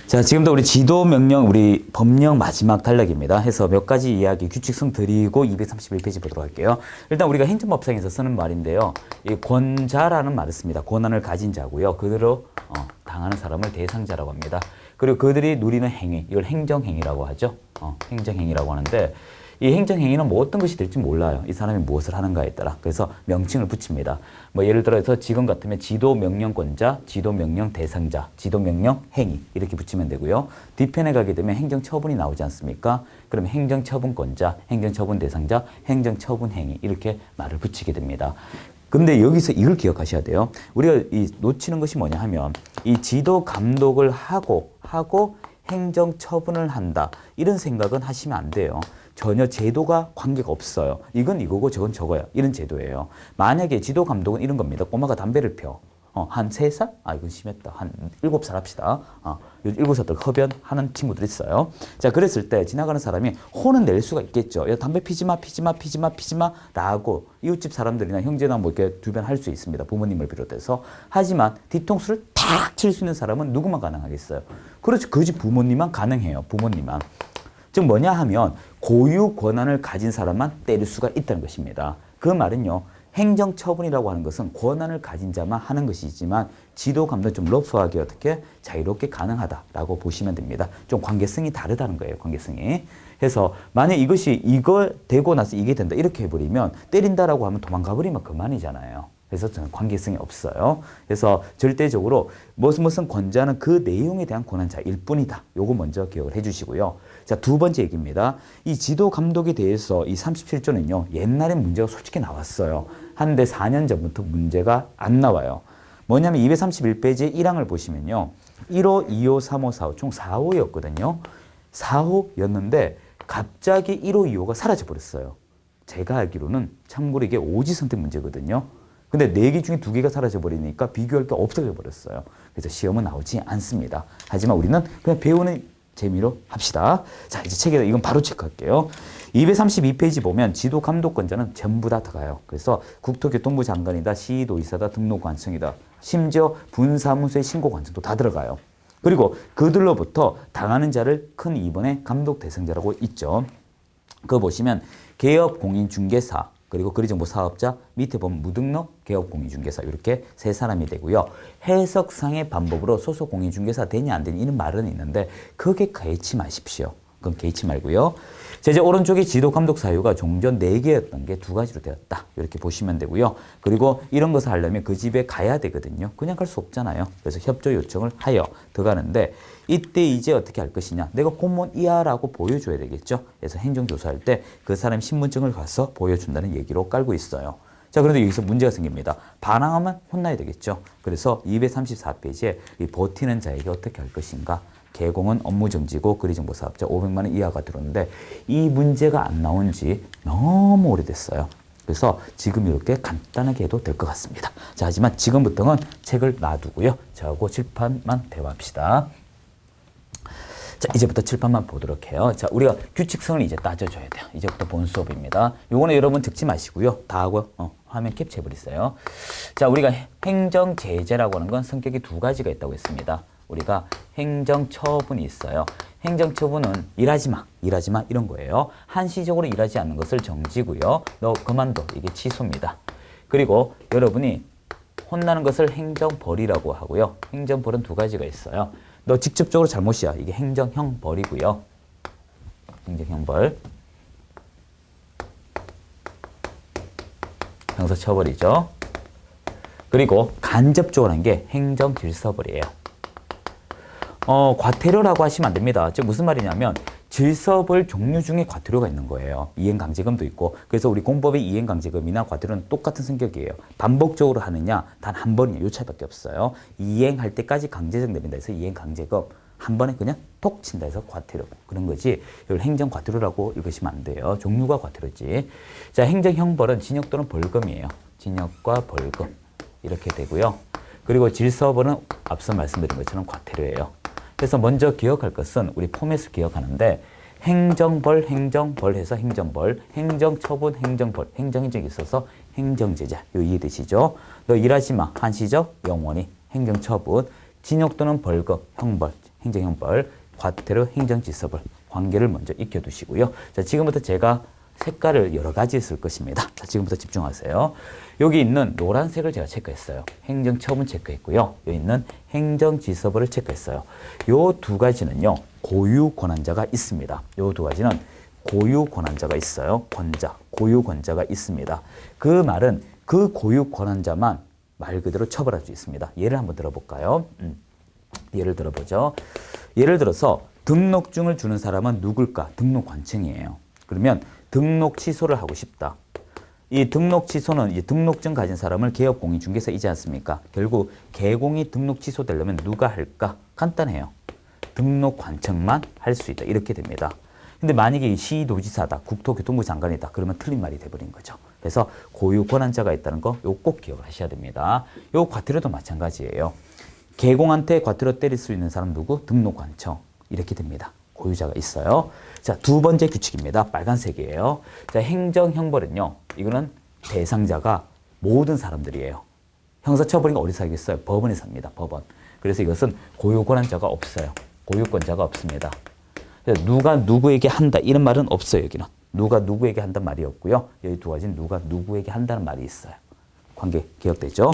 자, 지금도 우리 지도 명령, 우리 법령 마지막 단락입니다. 해서 몇 가지 이야기, 규칙성 드리고 231페이지 보도록 할게요. 일단 우리가 행정법상에서 쓰는 말인데요. 이 권자라는 말을 씁니다. 권한을 가진 자고요. 그대로 당하는 사람을 대상자라고 합니다. 그리고 그들이 누리는 행위, 이걸 행정행위라고 하죠. 행정행위라고 하는데 이 행정행위는 뭐 어떤 것이 될지 몰라요. 이 사람이 무엇을 하는가에 따라. 그래서 명칭을 붙입니다. 뭐 예를 들어서 지금 같으면 지도명령권자, 지도명령 대상자, 지도명령 행위 이렇게 붙이면 되고요. 뒤편에 가게 되면 행정처분이 나오지 않습니까? 그러면 행정처분권자, 행정처분 대상자, 행정처분 행위 이렇게 말을 붙이게 됩니다. 근데 여기서 이걸 기억하셔야 돼요. 우리가 이 놓치는 것이 뭐냐 하면 이 지도 감독을 하고 행정 처분을 한다. 이런 생각은 하시면 안 돼요. 전혀 제도가 관계가 없어요. 이건 이거고 저건 저거야. 이런 제도예요. 만약에 지도 감독은 이런 겁니다. 꼬마가 담배를 펴. 한 3살? 이건 심했다. 한 7살 합시다. 7살들 흡연하는 친구들 있어요. 자, 그랬을 때 지나가는 사람이 혼은 낼 수가 있겠죠. 야, 담배 피지 마, 피지 마, 피지 마, 피지 마. 라고 이웃집 사람들이나 형제나 뭐 이렇게 주변 할 수 있습니다. 부모님을 비롯해서. 하지만 뒤통수를 탁 칠 수 있는 사람은 누구만 가능하겠어요? 그렇죠. 그 집 부모님만 가능해요. 부모님만. 즉 뭐냐 하면 고유 권한을 가진 사람만 때릴 수가 있다는 것입니다. 그 말은요. 행정처분이라고 하는 것은 권한을 가진 자만 하는 것이지만 지도 감독은 좀 러프하게 어떻게 자유롭게 가능하다라고 보시면 됩니다. 좀 관계성이 다르다는 거예요. 관계성이. 해서 만약 이것이 이거 되고 나서 이게 된다 이렇게 해버리면 때린다라고 하면 도망가 버리면 그만이잖아요. 그래서 저는 관계성이 없어요. 그래서 절대적으로 무슨 권자는 그 내용에 대한 권한자일 뿐이다. 요거 먼저 기억을 해주시고요. 자, 두 번째 얘기입니다. 이 지도 감독에 대해서 이 37조는요. 옛날에 문제가 솔직히 나왔어요. 한데 4년 전부터 문제가 안 나와요. 뭐냐면 231페이지 1항을 보시면요. 1호, 2호, 3호, 4호 총 4호였거든요. 4호였는데 갑자기 1호, 2호가 사라져 버렸어요. 제가 알기로는 참고로 이게 오지 선택 문제거든요. 근데 4개 중에 2개가 사라져 버리니까 비교할 게 없어져 버렸어요. 그래서 시험은 나오지 않습니다. 하지만 우리는 그냥 배우는 재미로 합시다. 자, 이제 책에다 이건 바로 체크할게요. 232페이지 보면 지도 감독권자는 전부 다 들어가요. 그래서 국토교통부 장관이다, 시도의사다, 등록관청이다. 심지어 분사무소의 신고관청도 다 들어가요. 그리고 그들로부터 당하는 자를 큰 2번의 감독 대상자라고 있죠. 그거 보시면 개업공인중개사, 그리고 거리정보 사업자, 밑에 보면 무등록 개업공인중개사 이렇게 세 사람이 되고요. 해석상의 반복으로 소속 공인중개사 되냐 안 되냐 이런 말은 있는데 그게 개의치 마십시오. 그건 개의치 말고요. 자, 이제 오른쪽에 지도 감독 사유가 종전 4개였던 게 2가지로 되었다. 이렇게 보시면 되고요. 그리고 이런 것을 하려면 그 집에 가야 되거든요. 그냥 갈 수 없잖아요. 그래서 협조 요청을 하여 들어가는데 이때 이제 어떻게 할 것이냐. 내가 공무원이야 라고 보여줘야 되겠죠. 그래서 행정조사할 때 그 사람 신분증을 가서 보여준다는 얘기로 깔고 있어요. 자, 그런데 여기서 문제가 생깁니다. 반항하면 혼나야 되겠죠. 그래서 234페이지에 이 버티는 자에게 어떻게 할 것인가. 개공은 업무정지고 거리정보사업자 500만 원 이하가 들어오는데 이 문제가 안 나온 지 너무 오래됐어요. 그래서 지금 이렇게 간단하게 해도 될 것 같습니다. 자, 하지만 지금부터는 책을 놔두고요. 저하고 칠판만 대화합시다. 자, 이제부터 칠판만 보도록 해요. 자, 우리가 규칙성을 이제 따져줘야 돼요. 이제부터 본 수업입니다. 요거는 여러분 듣지 마시고요. 다 하고 화면 캡처해버리세요. 자, 우리가 행정제재라고 하는 건 성격이 2가지가 있다고 했습니다. 우리가 행정처분이 있어요. 행정처분은 일하지 마 이런 거예요. 한시적으로 일하지 않는 것을 정지고요. 너 그만둬 이게 취소입니다. 그리고 여러분이 혼나는 것을 행정벌이라고 하고요. 행정벌은 2가지가 있어요. 너 직접적으로 잘못이야. 이게 행정형벌이고요. 행정형벌. 형사처벌이죠. 그리고 간접적으로 한 게 행정질서벌이에요. 과태료라고 하시면 안 됩니다. 즉 무슨 말이냐면 질서벌 종류 중에 과태료가 있는 거예요. 이행강제금도 있고. 그래서 우리 공법의 이행강제금이나 과태료는 똑같은 성격이에요. 반복적으로 하느냐 단 한 번이냐 요 차이밖에 없어요. 이행할 때까지 강제적 내린다 해서 이행강제금, 한 번에 그냥 톡 친다 해서 과태료 그런 거지. 이걸 행정과태료라고 읽으시면 안 돼요. 종류가 과태료지. 자, 행정형벌은 징역 또는 벌금이에요. 징역과 벌금 이렇게 되고요. 그리고 질서벌은 앞서 말씀드린 것처럼 과태료예요. 그래서 먼저 기억할 것은 우리 포맷을 기억하는데 행정벌, 행정벌 해서 행정벌, 행정처분, 행정벌, 행정행정이 있어서 행정제재. 요 이해되시죠? 너 일하지 마. 한시적, 영원히. 행정처분, 징역 또는 벌금, 형벌, 행정형벌, 과태료, 행정지서벌 관계를 먼저 익혀두시고요. 자, 지금부터 제가 색깔을 여러 가지 쓸 것입니다. 자, 지금부터 집중하세요. 여기 있는 노란색을 제가 체크했어요. 행정처분 체크했고요. 여기 있는 행정지서벌을 체크했어요. 요 두 가지는요, 고유 권한자가 있습니다. 요 두 가지는 고유 권한자가 있어요. 권자, 고유 권자가 있습니다. 그 말은 그 고유 권한자만 말 그대로 처벌할 수 있습니다. 예를 한번 들어볼까요? 예를 들어보죠. 예를 들어서 등록증을 주는 사람은 누굴까? 등록관청이에요. 그러면 등록 취소를 하고 싶다. 이 등록 취소는 이 등록증 가진 사람을 개업공인중개사이지 않습니까? 결국 개공이 등록 취소되려면 누가 할까? 간단해요. 등록관청만 할 수 있다. 이렇게 됩니다. 근데 만약에 시도지사다, 국토교통부 장관이다, 그러면 틀린 말이 돼버린 거죠. 그래서 고유 권한자가 있다는 거 요 꼭 기억을 하셔야 됩니다. 요 과태료도 마찬가지예요. 개공한테 과태료 때릴 수 있는 사람 누구? 등록관청. 이렇게 됩니다. 고유자가 있어요. 자, 두 번째 규칙입니다. 빨간색이에요. 자, 행정형벌은요, 이거는 대상자가 모든 사람들이에요. 형사처벌이 어디서 하겠어요? 법원에서 합니다. 법원. 그래서 이것은 고유 권한자가 없어요. 고유권자가 없습니다. 누가 누구에게 한다 이런 말은 없어요. 여기는 누가 누구에게 한다는 말이 없고요. 여기 두 가지는 누가 누구에게 한다는 말이 있어요. 관계 기억되죠?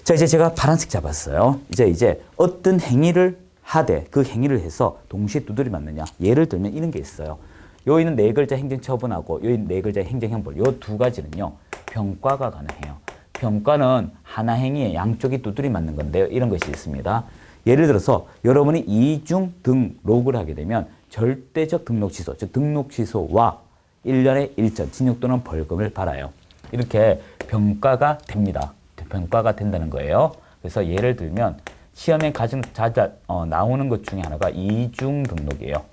자, 이제 제가 파란색 잡았어요. 이제 어떤 행위를 하되 그 행위를 해서 동시에 두드려 맞느냐. 예를 들면 이런 게 있어요. 여기는 네 글자 행정처분하고 여기 네 글자 행정형벌. 요 두 가지는요, 평가가 가능해요. 평가는 하나 행위에 양쪽이 두드려 맞는 건데요. 이런 것이 있습니다. 예를 들어서 여러분이 이중 등록을 하게 되면 절대적 등록 취소, 즉 등록 취소와 1년의 일전 징역 또는 벌금을 받아요. 이렇게 평가가 됩니다. 평가가 된다는 거예요. 그래서 예를 들면 시험에 가장 자주 나오는 것 중에 하나가 이중 등록이에요.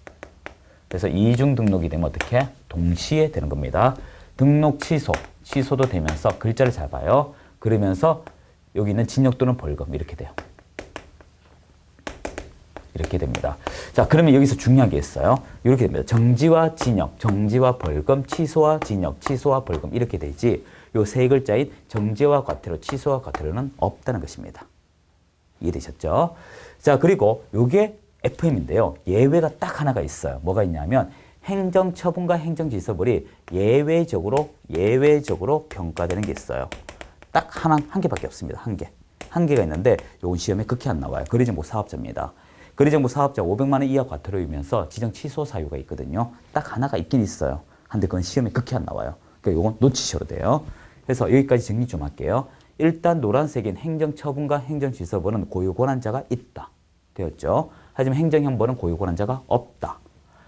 그래서 이중 등록이 되면 어떻게? 동시에 되는 겁니다. 등록 취소도 되면서 글자를 잘 봐요. 그러면서 여기 있는 징역 또는 벌금 이렇게 돼요. 이렇게 됩니다. 자, 그러면 여기서 중요한 게 있어요. 이렇게 됩니다. 정지와 징역, 정지와 벌금, 취소와 징역, 취소와 벌금 이렇게 되지 요 세 글자인 정지와 과태료, 취소와 과태료는 없다는 것입니다. 이해되셨죠? 자, 그리고 요게 FM인데요. 예외가 딱 하나가 있어요. 뭐가 있냐면 행정처분과 행정지서벌이 예외적으로 평가되는 게 있어요. 딱 한 개밖에 없습니다. 한 개가 있는데 요건 시험에 극히 안 나와요. 거리정보 사업자입니다. 거리정보 사업자 500만 원 이하 과태료이면서 지정 취소 사유가 있거든요. 딱 하나가 있긴 있어요. 근데 그건 시험에 극히 안 나와요. 그러니까 요건 놓치셔도 돼요. 그래서 여기까지 정리 좀 할게요. 일단 노란색인 행정처분과 행정지서벌은 고유 권한자가 있다. 되었죠? 하지만 행정형벌은 고유 권한자가 없다.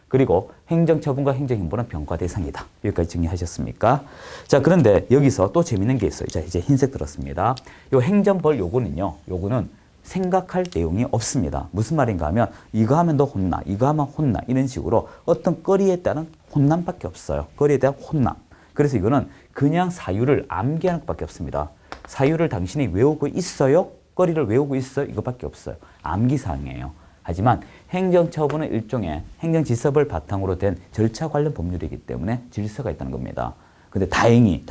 그리고 행정처분과 행정형벌은 평가 대상이다. 여기까지 정리하셨습니까? 자, 그런데 여기서 또 재밌는 게 있어요. 자, 이제 흰색 들었습니다. 요 행정벌 요거는 생각할 내용이 없습니다. 무슨 말인가 하면 이거 하면 너 혼나, 이거 하면 혼나 이런 식으로 어떤 거리에 따른 혼남밖에 없어요. 거리에 대한 혼남. 그래서 이거는 그냥 사유를 암기하는 것밖에 없습니다. 사유를 당신이 외우고 있어요? 거리를 외우고 있어요? 이것밖에 없어요. 암기사항이에요. 하지만 행정처분은 일종의 행정지서벌 바탕으로 된 절차 관련 법률이기 때문에 질서가 있다는 겁니다. 근데 다행히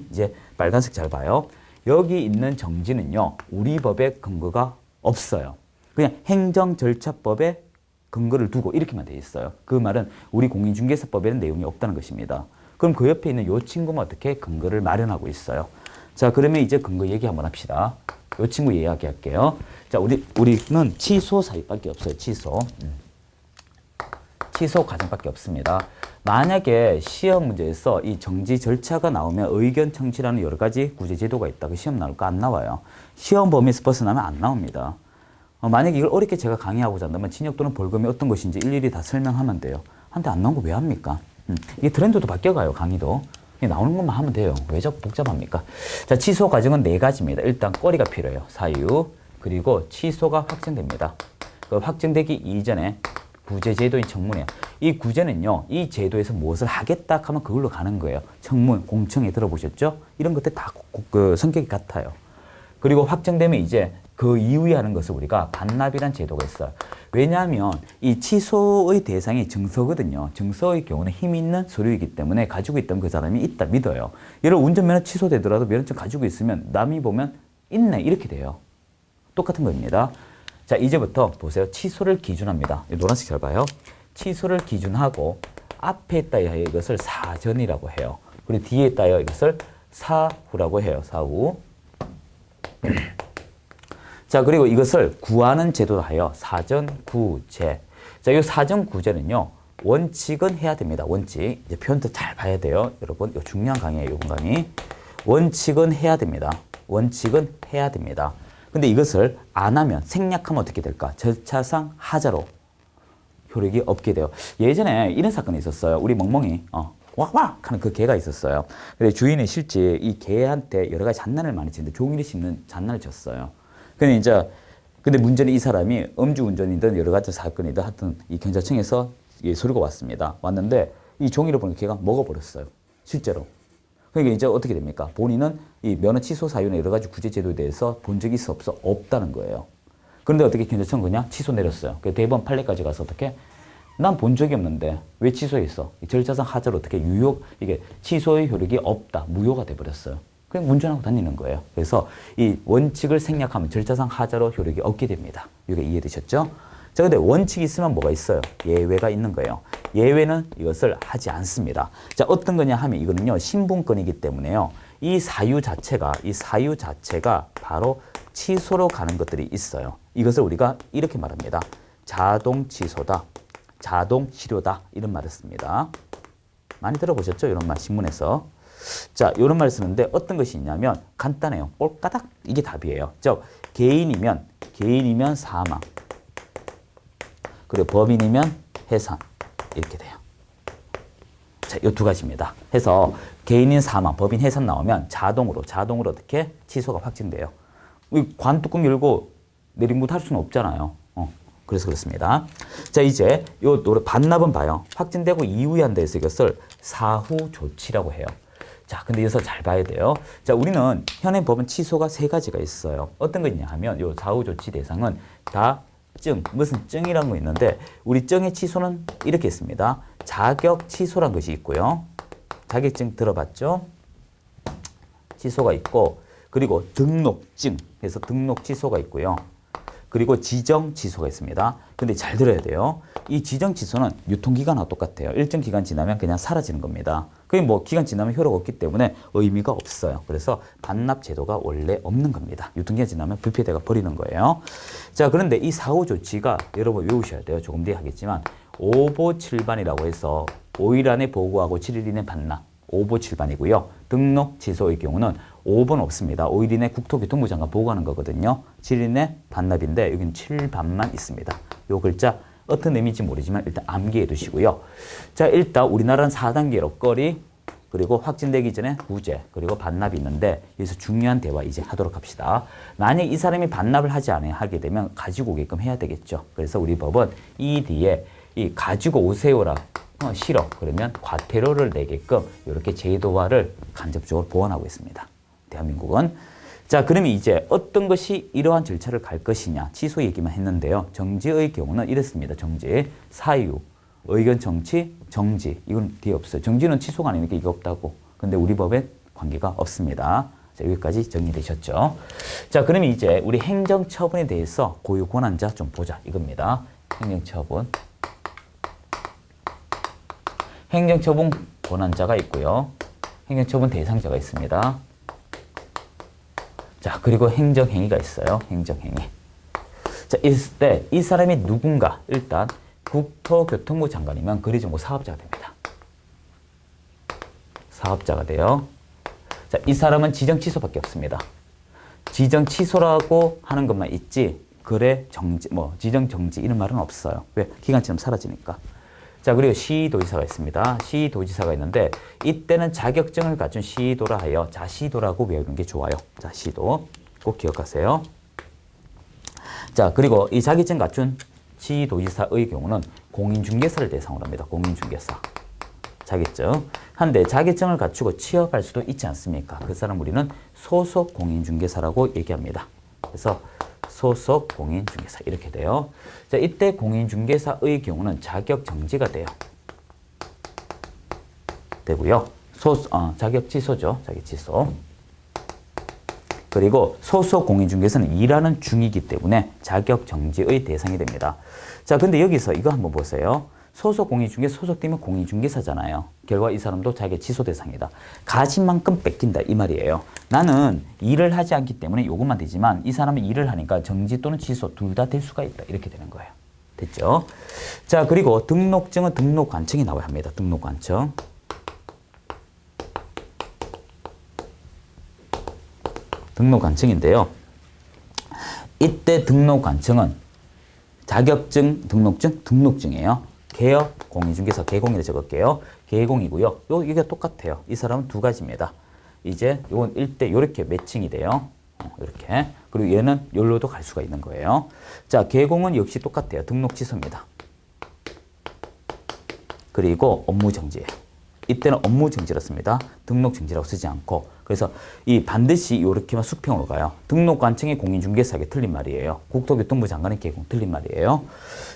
이제 빨간색 잘 봐요. 여기 있는 정지는요, 우리 법에 근거가 없어요. 그냥 행정절차법에 근거를 두고 이렇게만 돼 있어요. 그 말은 우리 공인중개사법에는 내용이 없다는 것입니다. 그럼 그 옆에 있는 이 친구는 어떻게 근거를 마련하고 있어요? 자, 그러면 이제 근거 얘기 한번 합시다. 이 친구 이야기할게요. 자, 우리는 취소 사유밖에 없어요. 취소 과정밖에 없습니다. 만약에 시험 문제에서 이 정지 절차가 나오면 의견 청취라는 여러 가지 구제 제도가 있다. 그 시험 나올까? 안 나와요. 시험 범위에서 벗어나면 안 나옵니다. 만약에 이걸 어렵게 제가 강의하고자 한다면 징역 또는 벌금이 어떤 것인지 일일이 다 설명하면 돼요. 한데 안 나온 거 왜 합니까? 이게 트렌드도 바뀌어가요. 강의도. 나오는 것만 하면 돼요. 왜 자꾸 복잡합니까? 자, 취소 과정은 네 가지입니다. 일단 거리가 필요해요. 사유. 그리고 취소가 확정됩니다. 그 확정되기 이전에 구제 제도인 청문회요. 이 구제는요, 이 제도에서 무엇을 하겠다 하면 그걸로 가는 거예요. 청문, 공청회 들어보셨죠? 이런 것들 다 성격이 같아요. 그리고 확정되면 이제 그 이후에 하는 것을 우리가 반납이라는 제도가 있어요. 왜냐하면 이 취소의 대상이 증서거든요. 증서의 경우는 힘 있는 서류이기 때문에 가지고 있던 그 사람이 있다 믿어요. 예를 운전면허 취소되더라도 면허증 가지고 있으면 남이 보면 있네 이렇게 돼요. 똑같은 겁니다. 자, 이제부터 보세요. 취소를 기준합니다. 노란색 잘 봐요. 취소를 기준하고 앞에 있다여 이것을 사전이라고 해요. 그리고 뒤에 있다여 이것을 사후라고 해요. 사후. 자, 그리고 이것을 구하는 제도로 하여 사전구제. 자, 이 사전구제는요, 원칙은 해야 됩니다. 원칙. 이제 표현도 잘 봐야 돼요. 여러분, 이거 중요한 강의예요. 이번 강의. 원칙은 해야 됩니다. 원칙은 해야 됩니다. 근데 이것을 안 하면, 생략하면 어떻게 될까? 절차상 하자로 효력이 없게 돼요. 예전에 이런 사건이 있었어요. 우리 멍멍이, 왁왁 하는 그 개가 있었어요. 근데 주인이 실제 이 개한테 여러 가지 장난을 많이 치는데 종이를 씹는 장난을 쳤어요. 근데 문제는 이 사람이 음주운전이든 여러 가지 사건이든 하여튼 이 경찰청에서 서류가 왔습니다. 왔는데 이 종이를 보니까 걔가 먹어버렸어요. 실제로. 그러니까 이제 어떻게 됩니까? 본인은 이 면허 취소 사유나 여러 가지 구제 제도에 대해서 본 적이 있어 없어? 없다는 거예요. 그런데 어떻게 경찰청 그냥 취소 내렸어요. 그 대법원 판례까지 가서 어떻게? 난 본 적이 없는데 왜 취소했어? 절차상 하자로 어떻게 이게 취소의 효력이 없다. 무효가 돼버렸어요. 그냥 운전하고 다니는 거예요. 그래서 이 원칙을 생략하면 절차상 하자로 효력이 없게 됩니다. 이게 이해되셨죠? 자, 근데 원칙이 있으면 뭐가 있어요? 예외가 있는 거예요. 예외는 이것을 하지 않습니다. 자, 어떤 거냐 하면 이거는요, 신분권이기 때문에요. 이 사유 자체가 바로 취소로 가는 것들이 있어요. 이것을 우리가 이렇게 말합니다. 자동 취소다. 자동 실효다. 이런 말을 씁니다. 많이 들어보셨죠? 이런 말 신문에서. 자, 이런 말을 쓰는데 어떤 것이 있냐면 간단해요. 꼴까닥 이게 답이에요. 즉 개인이면 사망, 그리고 법인이면 해산 이렇게 돼요. 자, 이 두 가지입니다. 해서 개인인 사망, 법인 해산 나오면 자동으로 어떻게 취소가 확진돼요. 관 뚜껑 열고 내리무드 할 수는 없잖아요. 그래서 그렇습니다. 자, 이제 요 반납은 봐요. 확진되고 이후에 한다 해서 이것을 사후 조치라고 해요. 자, 근데 여기서 잘 봐야 돼요. 자, 우리는 현행 법은 취소가 세 가지가 있어요. 어떤 거 있냐 하면 요 사후 조치 대상은 다 무슨 증이라는 거 있는데 우리 증의 취소는 이렇게 있습니다. 자격 취소란 것이 있고요. 자격증 들어봤죠? 취소가 있고, 그리고 등록증, 그래서 등록 취소가 있고요. 그리고 지정 취소가 있습니다. 근데 잘 들어야 돼요. 이 지정 취소는 유통기간하고 똑같아요. 일정 기간 지나면 그냥 사라지는 겁니다. 그게 뭐 기간 지나면 효력 없기 때문에 의미가 없어요. 그래서 반납 제도가 원래 없는 겁니다. 유통기간 지나면 불폐되가 버리는 거예요. 자, 그런데 이 사후 조치가 여러분 외우셔야 돼요. 조금 뒤에 하겠지만 5보7반이라고 해서 5일 안에 보고하고 7일 이내 반납. 5보7반이고요. 등록 취소의 경우는 5번 없습니다. 5일 이내 국토교통부 장관 보고하는 거거든요. 7일 이내 반납인데 여기는 7반만 있습니다. 요 글자 어떤 의미인지 모르지만 일단 암기해 두시고요. 자, 일단 우리나라는 4단계로 거리, 그리고 확진되기 전에 구제, 그리고 반납이 있는데 여기서 중요한 대화 이제 하도록 합시다. 만약 이 사람이 반납을 하게 되면 가지고 오게끔 해야 되겠죠. 그래서 우리 법은 이 뒤에 이 가지고 오세요라 싫어. 그러면 과태료를 내게끔 이렇게 제도화를 간접적으로 보완하고 있습니다. 대한민국은. 자, 그러면 이제 어떤 것이 이러한 절차를 갈 것이냐. 취소 얘기만 했는데요. 정지의 경우는 이렇습니다. 정지, 사유, 의견 정치, 정지. 이건 뒤에 없어요. 정지는 취소가 아니니까 이게 없다고. 근데 우리 법엔 관계가 없습니다. 자, 여기까지 정리되셨죠? 자, 그러면 이제 우리 행정처분에 대해서 고유 권한자 좀 보자. 이겁니다. 행정처분. 행정처분 권한자가 있고요. 행정처분 대상자가 있습니다. 자, 그리고 행정행위가 있어요. 행정행위. 자, 있을 때 이 사람이 누군가 일단 국토교통부 장관이면 거리정보 사업자가 됩니다. 사업자가 돼요. 자, 이 사람은 지정 취소밖에 없습니다. 지정 취소라고 하는 것만 있지 거래 정지, 지정 정지 이런 말은 없어요. 왜? 기간 지나면 사라지니까. 자, 그리고 시도지사가 있습니다. 시도지사가 있는데 이때는 자격증을 갖춘 시도라 하여 자시도라고 외우는 게 좋아요. 자시도 꼭 기억하세요. 자, 그리고 이 자격증 갖춘 시도지사의 경우는 공인중개사를 대상으로 합니다. 공인중개사 자격증. 한데 자격증을 갖추고 취업할 수도 있지 않습니까? 그 사람 우리는 소속 공인중개사라고 얘기합니다. 그래서 소속 공인중개사 이렇게 돼요. 자, 이때 공인중개사의 경우는 자격 정지가 돼요. 되고요. 자격 취소죠. 자격 취소. 그리고 소속 공인중개사는 일하는 중이기 때문에 자격정지의 대상이 됩니다. 자, 근데 여기서 이거 한번 보세요. 소속 공인중개사 소속되면 공인중개사잖아요. 결과 이 사람도 자기 취소 대상이다. 가진 만큼 뺏긴다 이 말이에요. 나는 일을 하지 않기 때문에 요것만 되지만 이 사람은 일을 하니까 정지 또는 취소 둘 다 될 수가 있다. 이렇게 되는 거예요. 됐죠? 자, 그리고 등록증은 등록관청이 나와야 합니다. 등록관청. 등록관청인데요. 이때 등록관청은 자격증, 등록증, 등록증이에요. 개업, 공인중개사, 개공이라 적을게요. 개공이고요. 이게 똑같아요. 이 사람은 두 가지입니다. 이제 요건 1대 요렇게 매칭이 돼요. 이렇게. 그리고 얘는 여기로도 갈 수가 있는 거예요. 자, 개공은 역시 똑같아요. 등록 취소입니다. 그리고 업무 정지예요. 이때는 업무 정지라 씁니다. 등록 정지라고 쓰지 않고. 그래서 이 반드시 이렇게만 수평으로 가요. 등록관청이 공인중개사에게 틀린 말이에요. 국토교통부 장관의 개공 틀린 말이에요.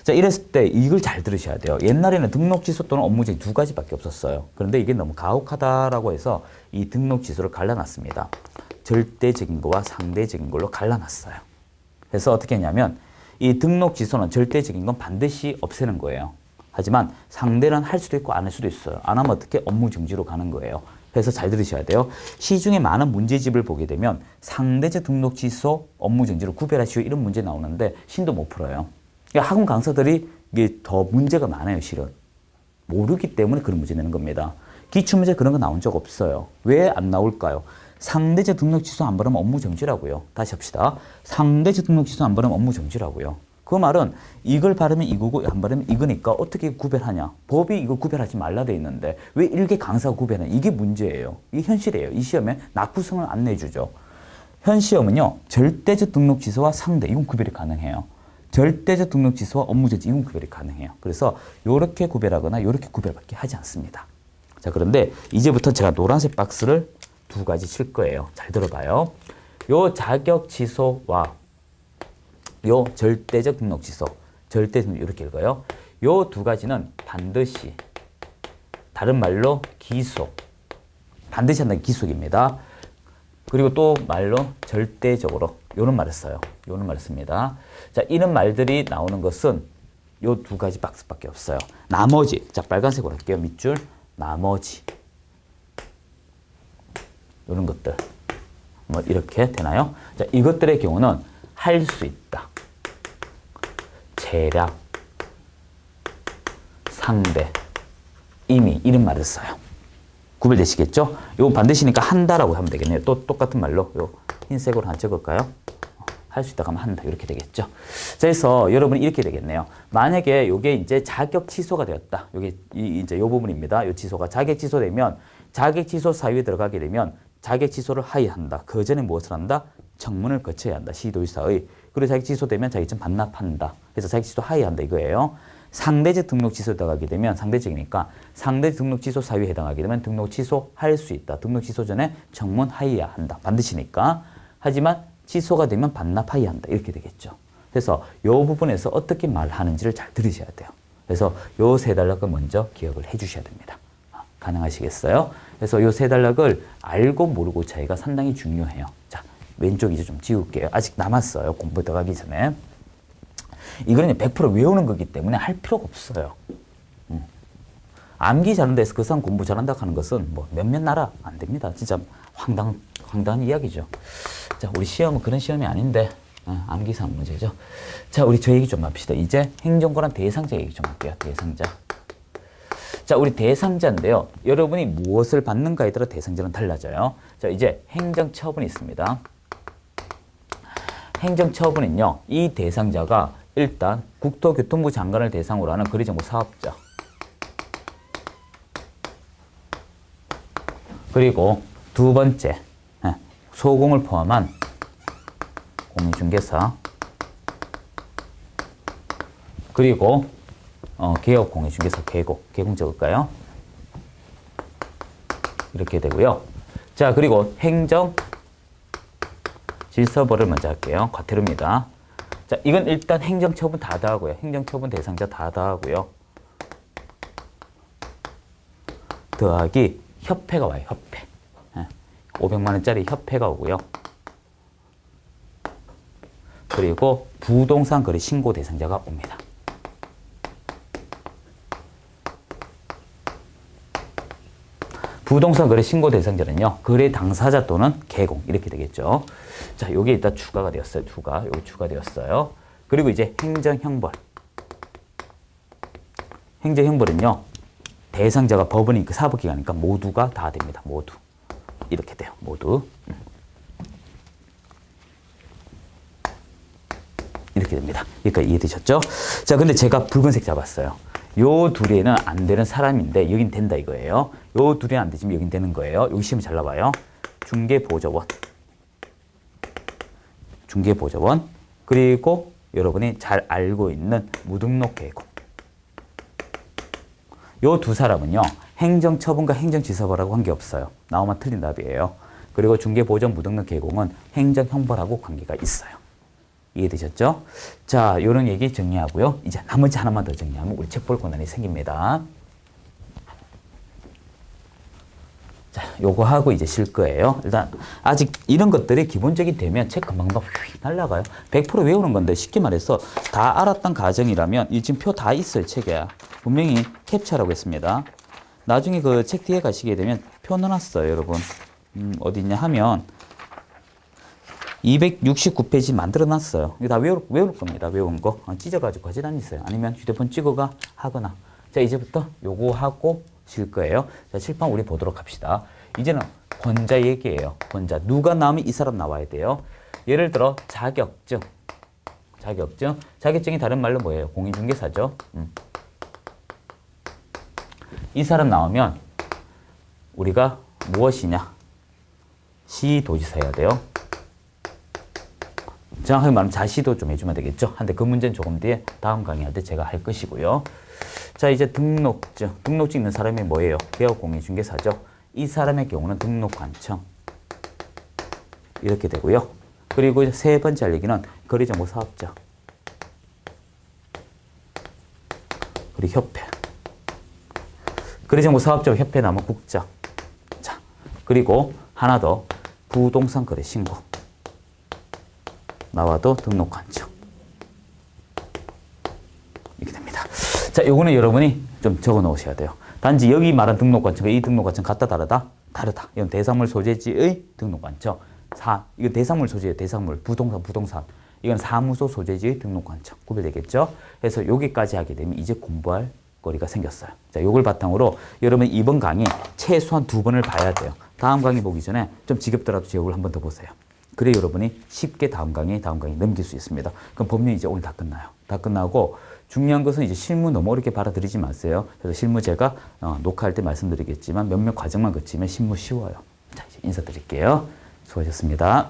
자, 이랬을 때 이걸 잘 들으셔야 돼요. 옛날에는 등록 취소 또는 업무 정지 두 가지밖에 없었어요. 그런데 이게 너무 가혹하다라고 해서 이 등록 취소를 갈라놨습니다. 절대적인 거와 상대적인 걸로 갈라놨어요. 그래서 어떻게 했냐면 이 등록 취소는 절대적인 건 반드시 없애는 거예요. 하지만 상대는 할 수도 있고 안 할 수도 있어요. 안 하면 어떻게 업무 정지로 가는 거예요. 그래서 잘 들으셔야 돼요. 시중에 많은 문제집을 보게 되면 상대적 등록 취소, 업무 정지로 구별하시오 이런 문제 나오는데 신도 못 풀어요. 그러니까 학원 강사들이 이게 더 문제가 많아요, 실은. 모르기 때문에 그런 문제 내는 겁니다. 기출문제 그런 거 나온 적 없어요. 왜 안 나올까요? 상대적 등록 취소 안 받으면 업무 정지라고요. 다시 합시다. 상대적 등록 취소 안 받으면 업무 정지라고요. 그 말은 이걸 바르면 이거고 안 바르면 이거니까 어떻게 구별하냐. 법이 이걸 구별하지 말라 돼 있는데 왜 일개 강사가 구별하냐. 이게 문제예요. 이게 현실이에요. 이 시험에 낙구성을 안 내주죠. 현 시험은요. 절대적 등록 취소와 상대 이건 구별이 가능해요. 절대적 등록 취소와 업무 정지 이건 구별이 가능해요. 그래서 이렇게 구별하거나 이렇게 구별밖에 하지 않습니다. 자, 그런데 이제부터 제가 노란색 박스를 두 가지 칠 거예요. 잘 들어봐요. 요 자격 취소와 요 절대적 등록 취소, 절대 등록 이렇게 읽어요. 요 두 가지는 반드시 다른 말로 기속, 반드시 한다는 기속입니다. 그리고 또 말로 절대적으로 요런 말을 써요. 요런 말을 씁니다. 자, 이런 말들이 나오는 것은 요 두 가지 박스밖에 없어요. 나머지, 자 빨간색으로 할게요. 밑줄, 나머지 요런 것들 뭐 이렇게 되나요? 자, 이것들의 경우는 할 수 있다. 재략, 상대, 이미 이런 말을 써요. 구별되시겠죠? 이거 반드시니까 한다라고 하면 되겠네요. 또 똑같은 말로 요 흰색으로 하나 적을까요? 할 수 있다 하면 한다 이렇게 되겠죠. 자, 그래서 여러분이 이렇게 되겠네요. 만약에 이게 이제 자격 취소가 되었다. 이게 이제 요 부분입니다. 요 취소가 자격 취소되면 자격 취소 사유에 들어가게 되면 자격 취소를 하여한다. 그 전에 무엇을 한다? 청문을 거쳐야 한다. 시도지사의. 그리고 자격 취소되면 자격증 반납한다. 그래서 자격 취소 하여한다 이거예요. 상대적 등록 취소에 들어가게 되면 상대적이니까 상대 등록 취소 사유에 해당하게 되면 등록 취소할 수 있다. 등록 취소 전에 청문 하여야 한다. 반드시니까. 하지만 취소가 되면 반납하여야 한다. 이렇게 되겠죠. 그래서 이 부분에서 어떻게 말하는지를 잘 들으셔야 돼요. 그래서 요 세 단락을 먼저 기억을 해 주셔야 됩니다. 가능하시겠어요? 그래서 요 세 단락을 알고 모르고 차이가 상당히 중요해요. 자, 왼쪽 이제 좀 지울게요. 아직 남았어요. 공부 들어가기 전에. 이거는 100% 외우는 거기 때문에 할 필요가 없어요. 암기 잘한다 해서 그 사람 공부 잘한다 하는 것은 뭐 몇몇 나라 안 됩니다. 진짜 황당한 이야기죠. 자, 우리 시험은 그런 시험이 아닌데 암기상 문제죠. 자, 우리 저 얘기 좀 합시다. 이제 행정권한 대상자 얘기 좀 할게요. 대상자. 자, 우리 대상자인데요. 여러분이 무엇을 받는가에 따라 대상자는 달라져요. 자, 이제 행정처분이 있습니다. 행정처분은요. 이 대상자가 일단 국토교통부 장관을 대상으로 하는 거리정보 사업자. 그리고 두 번째, 소공을 포함한 공인중개사. 그리고 개업 공인중개사 개공 적을까요? 이렇게 되고요. 자, 그리고 행정 질서벌을 먼저 할게요. 과태료입니다. 자, 이건 일단 행정처분 다 더하고요. 행정처분 대상자 다 더하고요. 더하기 협회가 와요. 협회. 500만 원짜리 협회가 오고요. 그리고 부동산 거래 신고 대상자가 옵니다. 부동산 거래 신고 대상자는요, 거래 당사자 또는 개공 이렇게 되겠죠. 자, 요게 일단 추가가 되었어요. 여기 추가되었어요. 그리고 이제 행정형벌. 행정형벌은요, 대상자가 법원이니까 사법기관이니까 모두가 다 됩니다. 모두. 이렇게 돼요. 모두. 이렇게 됩니다. 여기까지 이해되셨죠? 자, 근데 제가 붉은색 잡았어요. 요 둘에는 안 되는 사람인데 여긴 된다 이거예요. 요 둘이 안 되지만 여긴 되는 거예요. 여기 시험을 잘 나와요. 중개보조원. 중개보조원. 그리고 여러분이 잘 알고 있는 무등록개공. 요 두 사람은요, 행정처분과 행정지사벌하고 관계없어요. 나오면 틀린 답이에요. 그리고 중개보전 무등록개공은 행정형벌하고 관계가 있어요. 이해되셨죠? 자, 요런 얘기 정리하고요. 이제 나머지 하나만 더 정리하면 우리 책 볼 권한이 생깁니다. 자, 요거 하고 이제 쉴 거예요. 일단 아직 이런 것들이 기본적이 되면 책 금방금방 날라가요. 100% 외우는 건데 쉽게 말해서 다 알았던 가정이라면 이 지금 표 다 있어요, 책에. 분명히 캡처라고 했습니다. 나중에 그 책 뒤에 가시게 되면 표 넣어놨어요, 여러분. 어디 있냐 하면 269페이지 만들어놨어요. 이거 다 외울 겁니다. 외운 거. 찢어가지고 가지고 다니세요. 아니면 휴대폰 찍어가 하거나. 자, 이제부터 요거 하고 쉴 거예요. 자, 칠판 우리 보도록 합시다. 이제는 권자 얘기예요. 권자. 누가 나오면 이 사람 나와야 돼요. 예를 들어 자격증. 자격증이 다른 말로 뭐예요? 공인중개사죠. 이 사람 나오면 우리가 무엇이냐? 시도지사 해야 돼요. 정확하게 말하면 자시도 좀 해주면 되겠죠. 근데 그 문제는 조금 뒤에 다음 강의할 때 제가 할 것이고요. 자, 이제 등록증. 등록증 있는 사람이 뭐예요? 개업공인중개사죠. 이 사람의 경우는 등록관청. 이렇게 되고요. 그리고 이제 세 번째 할 얘기는 거래정보사업자. 그리고 협회. 거래정보사업자 협회 나오면 국장. 자, 그리고 하나 더 부동산 거래 신고. 나와도 등록관청. 이렇게 됩니다. 자, 요거는 여러분이 좀 적어 놓으셔야 돼요. 단지 여기 말한 등록관청과 이 등록관청 같다 다르다? 다르다. 이건 대상물 소재지의 등록관청. 이거 대상물 소재예요. 대상물. 부동산. 이건 사무소 소재지의 등록관청. 구별되겠죠? 그래서 여기까지 하게 되면 이제 공부할 거리가 생겼어요. 자, 요걸 바탕으로 여러분 이번 강의 최소한 2번을 봐야 돼요. 다음 강의 보기 전에 좀 지겹더라도 제 요걸 한 번 더 보세요. 그래 여러분이 쉽게 다음 강의 넘길 수 있습니다. 그럼 법령 이제 오늘 다 끝나요. 다 끝나고 중요한 것은 이제 실무 너무 어렵게 받아들이지 마세요. 그래서 실무 제가 녹화할 때 말씀드리겠지만 몇몇 과정만 거치면 실무 쉬워요. 자, 이제 인사드릴게요. 수고하셨습니다.